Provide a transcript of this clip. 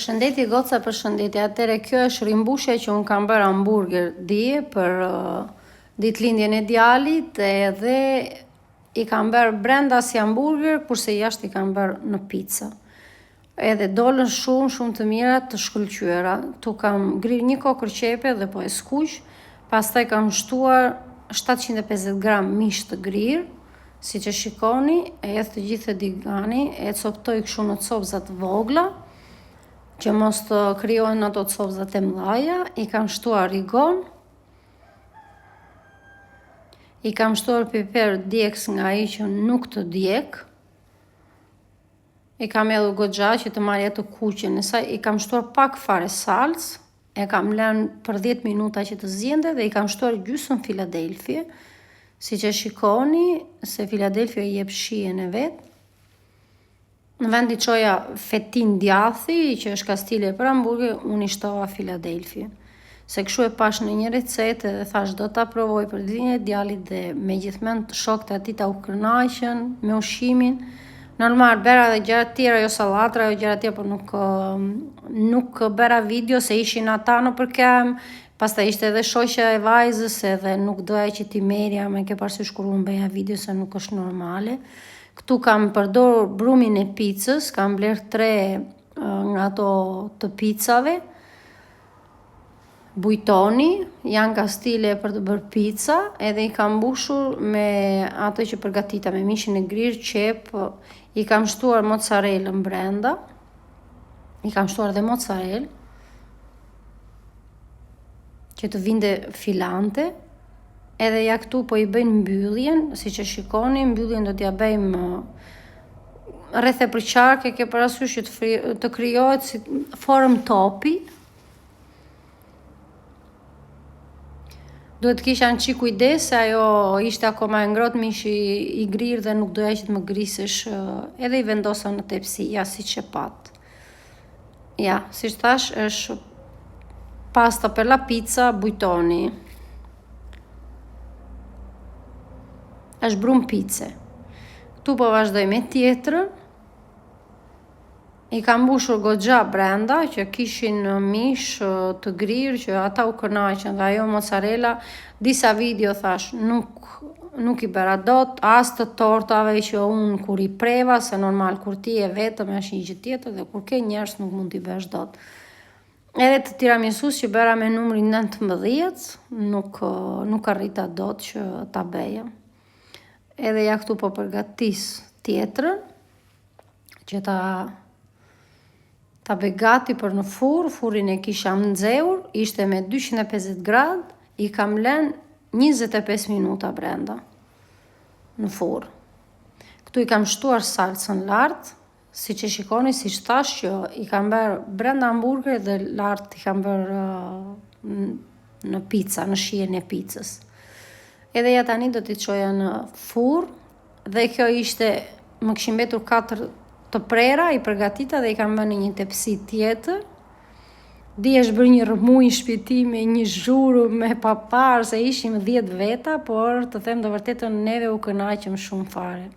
Përshëndetje goca, përshëndetje. Atëre kjo është rimbushja që unë kam bërë hamburger dje për ditëlindjen e djalit, edhe i kam bërë brenda si hamburger, kurse jashtë i kam bërë në pizza. Edhe dolën shumë të mira, të shkëlqyera. Tu kam grirë një kokër qepe dhe po e skuq, pastaj kam shtuar 750 gram mish të grirë, si që shikoni, e të gjithë e digani, e coptoj kështu në copëzat vogla, që mos të kryohen ato copëzat e mdhaja. I kam shtuar rigon, i kam shtuar piper djeks nga ai që nuk të djek, i kam edhe goxha që të marrë atë kuqen e saj, i kam shtuar pak fare salcë, e kam lënë për 10 minuta që të zjende dhe i kam shtuar gjysmë Philadelphia, si që shikoni se Philadelphia i jep shijen e vetë. Në vend i çoja fetin djathi, që është kastile për hamburger, unë i shtova Philadelphia. Se kështu e pash në një recetë dhe thash do ta provoj për ditën e djalit dhe megjithëse shokët e tij ta u kënaqën me ushqimin. Normal bëra edhe gjëra tjera, jo sallatra, jo gjëra tjera, por nuk bëra video se ishin ata nëpër kem. Pastaj ishte edhe shoqja e vajzës edhe nuk doja që ti merja, me ke parasysh kur unë bëja video se nuk është normale. Këtu kam përdorur brumin e pizzës, kam bler 3 nga ato të pizzave, bujtoni, janë kastile për të bërë pizza, edhe i kam mbushur me ato që përgatita me mishin e grirë, qep, i kam shtuar mozzarellën brenda, i kam shtuar dhe mozzarellë, që të vinte filante. Edhe ja këtu po i bëjnë mbylljen, si që shikoni, mbylljen do t'ja bëjmë rreth e përqarke, ke parasysh që të krijohet si formë topi. Duhet kisha në qi kujdes, se ajo ishte akoma e ngrohtë mishi i grirë dhe nuk doja që të më grisesh, edhe i vendosa në tepsi, ja si që pat. Ja, si që thash, është pasta per la pizza bujtoni. Është brum pice. Këtu po vazhdoj me tjetrën. I kam mbushur goxha brenda që kishin mish të grirë që ata u kënaqën dhe ajo mozzarella. Disa video thash nuk i bëra dot, as të tortave që unë kur i preva, se normal kur ti e vetëm është një gjë tjetër dhe kur ke njerëz nuk mund t'i bësh dot. Edhe të tiramisus që bëra me numrin 19, nuk arrita dot që ta bëja. Edhe ja këtu po përgatis tjetrën, që ta bëj gati për në furrin e kisha nxehur, ishte me 250 gradë, i kam lënë 25 minuta brenda në furr. Këtu i kam shtuar salcën lart, si që shikoni, si që thash që i kam bërë brenda hamburger dhe lart i kam bërë në pizza, në shijen e pizzës. Edhe ja tani do t'i çoja në furr dhe kjo ishte, më kishin mbetur 4 të prera i përgatita dhe i kam vënë në një tepsi tjetër. Dje është bërë një rrëmuj në shtëpi me një zhurmë me papar, se ishim 10 veta, por të them të vërtetën neve u kënaqëm shumë fare.